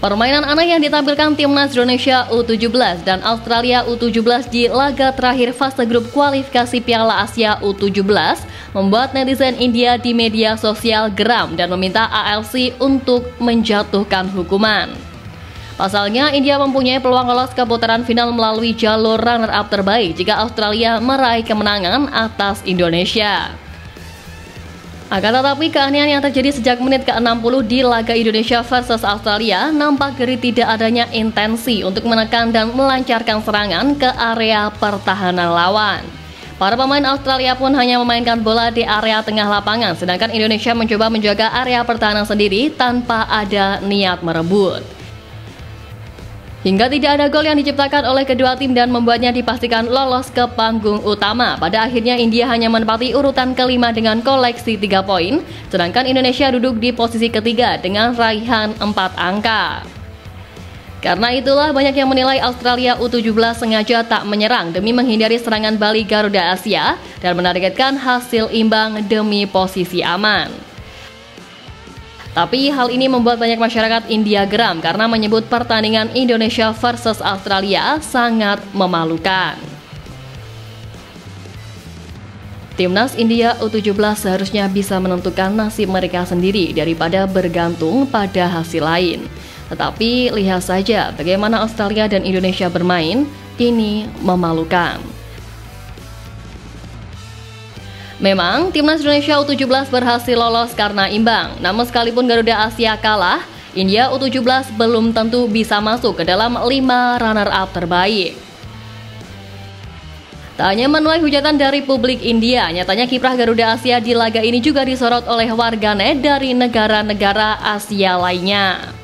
Permainan aneh yang ditampilkan Timnas Indonesia U17 dan Australia U17 di laga terakhir fase grup kualifikasi Piala Asia U17 membuat netizen India di media sosial geram dan meminta AFC untuk menjatuhkan hukuman. Pasalnya, India mempunyai peluang lolos ke putaran final melalui jalur runner-up terbaik jika Australia meraih kemenangan atas Indonesia. Akan tetapi, keanehan yang terjadi sejak menit ke-60 di laga Indonesia versus Australia nampak dari tidak adanya intensi untuk menekan dan melancarkan serangan ke area pertahanan lawan. Para pemain Australia pun hanya memainkan bola di area tengah lapangan, sedangkan Indonesia mencoba menjaga area pertahanan sendiri tanpa ada niat merebut. Hingga tidak ada gol yang diciptakan oleh kedua tim dan membuatnya dipastikan lolos ke panggung utama. Pada akhirnya India hanya menempati urutan kelima dengan koleksi 3 poin, sedangkan Indonesia duduk di posisi ketiga dengan raihan 4 angka. Karena itulah banyak yang menilai Australia U17 sengaja tak menyerang demi menghindari serangan balik Garuda Asia dan menargetkan hasil imbang demi posisi aman. Tapi hal ini membuat banyak masyarakat India geram karena menyebut pertandingan Indonesia versus Australia sangat memalukan. Timnas India U17 seharusnya bisa menentukan nasib mereka sendiri daripada bergantung pada hasil lain. Tetapi lihat saja bagaimana Australia dan Indonesia bermain, ini memalukan. Memang, Timnas Indonesia U17 berhasil lolos karena imbang. Namun sekalipun Garuda Asia kalah, India U17 belum tentu bisa masuk ke dalam 5 runner-up terbaik. Tak hanya menuai hujatan dari publik India, nyatanya kiprah Garuda Asia di laga ini juga disorot oleh warganet dari negara-negara Asia lainnya.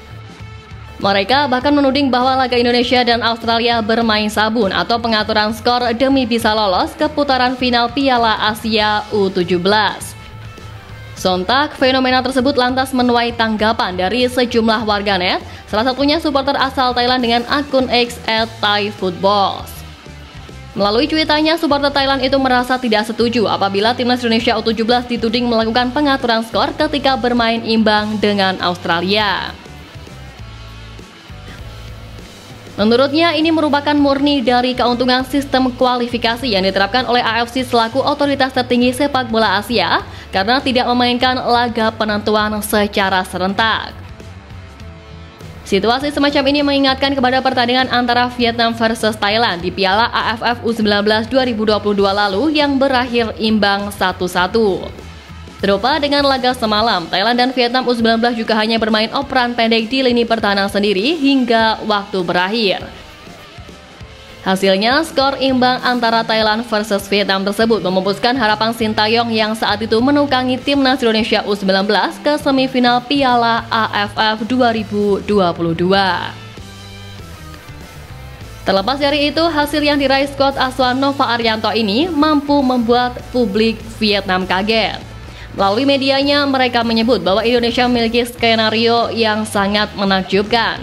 Mereka bahkan menuding bahwa laga Indonesia dan Australia bermain sabun atau pengaturan skor demi bisa lolos ke putaran final Piala Asia U17. Sontak, fenomena tersebut lantas menuai tanggapan dari sejumlah warganet, salah satunya supporter asal Thailand dengan akun X @thaifootballs. Melalui cuitannya, supporter Thailand itu merasa tidak setuju apabila Timnas Indonesia U17 dituding melakukan pengaturan skor ketika bermain imbang dengan Australia. Menurutnya, ini merupakan murni dari keuntungan sistem kualifikasi yang diterapkan oleh AFC selaku otoritas tertinggi sepak bola Asia karena tidak memainkan laga penentuan secara serentak. Situasi semacam ini mengingatkan kepada pertandingan antara Vietnam versus Thailand di Piala AFF U19 2022 lalu yang berakhir imbang 1-1. Serupa dengan laga semalam, Thailand dan Vietnam U19 juga hanya bermain operan pendek di lini pertahanan sendiri hingga waktu berakhir. Hasilnya, skor imbang antara Thailand versus Vietnam tersebut memupuskan harapan Sintayong yang saat itu menukangi Timnas Indonesia U19 ke semifinal Piala AFF 2022. Terlepas dari itu, hasil yang diraih skuad asuhan Nova Arianto ini mampu membuat publik Vietnam kaget. Melalui medianya, mereka menyebut bahwa Indonesia memiliki skenario yang sangat menakjubkan.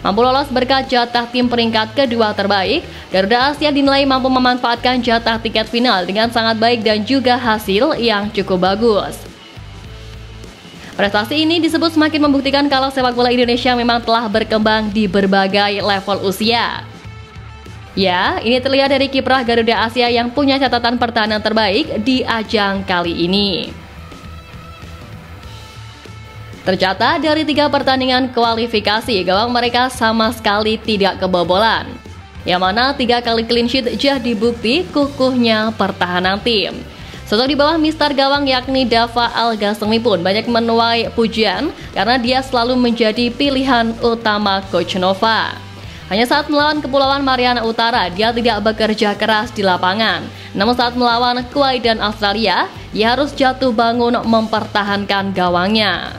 Mampu lolos berkat jatah tim peringkat kedua terbaik, Garuda Asia dinilai mampu memanfaatkan jatah tiket final dengan sangat baik dan juga hasil yang cukup bagus. Prestasi ini disebut semakin membuktikan kalau sepak bola Indonesia memang telah berkembang di berbagai level usia. Ya, ini terlihat dari kiprah Garuda Asia yang punya catatan pertahanan terbaik di ajang kali ini. Tercatat dari 3 pertandingan kualifikasi, gawang mereka sama sekali tidak kebobolan. Yang mana 3 kali clean sheet jadi bukti kukuhnya pertahanan tim. Sosok di bawah mister gawang yakni Dava Al-Ghassemi pun banyak menuai pujian karena dia selalu menjadi pilihan utama Coach Nova. Hanya saat melawan Kepulauan Mariana Utara, dia tidak bekerja keras di lapangan. Namun saat melawan Kuwait dan Australia, ia harus jatuh bangun mempertahankan gawangnya.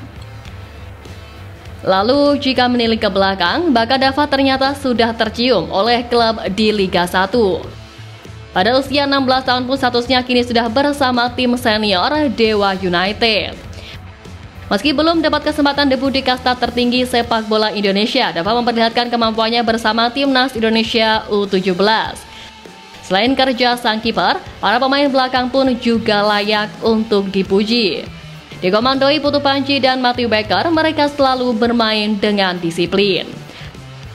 Lalu jika menilik ke belakang, bakat Dava ternyata sudah tercium oleh klub di Liga 1. Pada usia 16 tahun pun statusnya kini sudah bersama tim senior Dewa United. Meski belum dapat kesempatan debut di kasta tertinggi sepak bola Indonesia, Dava memperlihatkan kemampuannya bersama Timnas Indonesia U17. Selain kerja sang kiper, para pemain belakang pun juga layak untuk dipuji. Dikomandoi Putu Panji dan Matthew Baker, mereka selalu bermain dengan disiplin.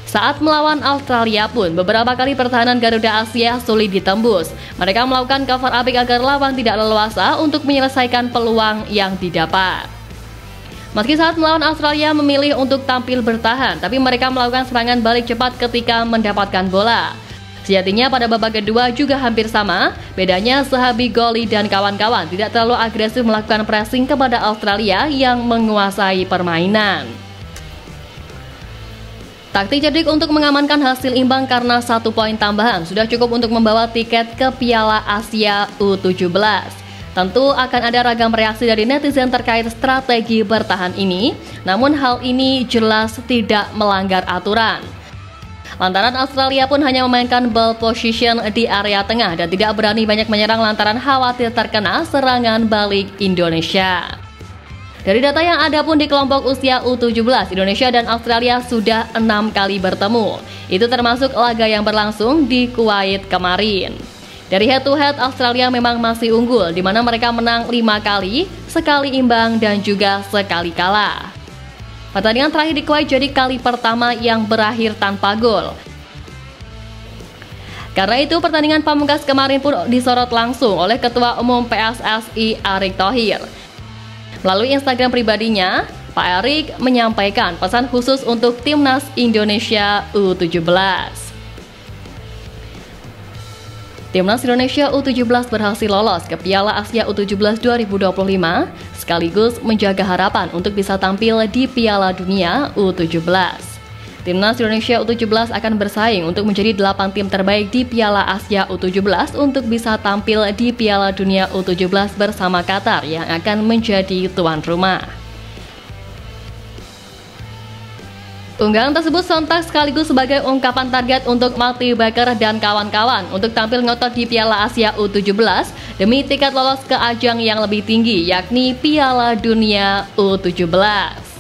Saat melawan Australia pun, beberapa kali pertahanan Garuda Asia sulit ditembus. Mereka melakukan cover apik agar lawan tidak leluasa untuk menyelesaikan peluang yang didapat. Meski saat melawan Australia memilih untuk tampil bertahan, tapi mereka melakukan serangan balik cepat ketika mendapatkan bola. Sejatinya pada babak kedua juga hampir sama, bedanya Sahabi Goli dan kawan-kawan tidak terlalu agresif melakukan pressing kepada Australia yang menguasai permainan. Taktik cerdik untuk mengamankan hasil imbang karena 1 poin tambahan sudah cukup untuk membawa tiket ke Piala Asia U17. Tentu akan ada ragam reaksi dari netizen terkait strategi bertahan ini, namun hal ini jelas tidak melanggar aturan. Lantaran Australia pun hanya memainkan ball position di area tengah dan tidak berani banyak menyerang lantaran khawatir terkena serangan balik Indonesia. Dari data yang ada pun di kelompok usia U17, Indonesia dan Australia sudah 6 kali bertemu. Itu termasuk laga yang berlangsung di Kuwait kemarin. Dari head to head, Australia memang masih unggul, di mana mereka menang 5 kali, sekali imbang dan juga sekali kalah. Pertandingan terakhir di Kuwait jadi kali pertama yang berakhir tanpa gol. Karena itu, pertandingan pamungkas kemarin pun disorot langsung oleh Ketua Umum PSSI Erick Thohir. Melalui Instagram pribadinya, Pak Erick menyampaikan pesan khusus untuk Timnas Indonesia U17. Timnas Indonesia U17 berhasil lolos ke Piala Asia U17 2025, sekaligus menjaga harapan untuk bisa tampil di Piala Dunia U17. Timnas Indonesia U17 akan bersaing untuk menjadi 8 tim terbaik di Piala Asia U17 untuk bisa tampil di Piala Dunia U17 bersama Qatar yang akan menjadi tuan rumah. Unggahan tersebut sontak sekaligus sebagai ungkapan target untuk Matthew Baker dan kawan-kawan untuk tampil ngotot di Piala Asia U17 demi tiket lolos ke ajang yang lebih tinggi, yakni Piala Dunia U17.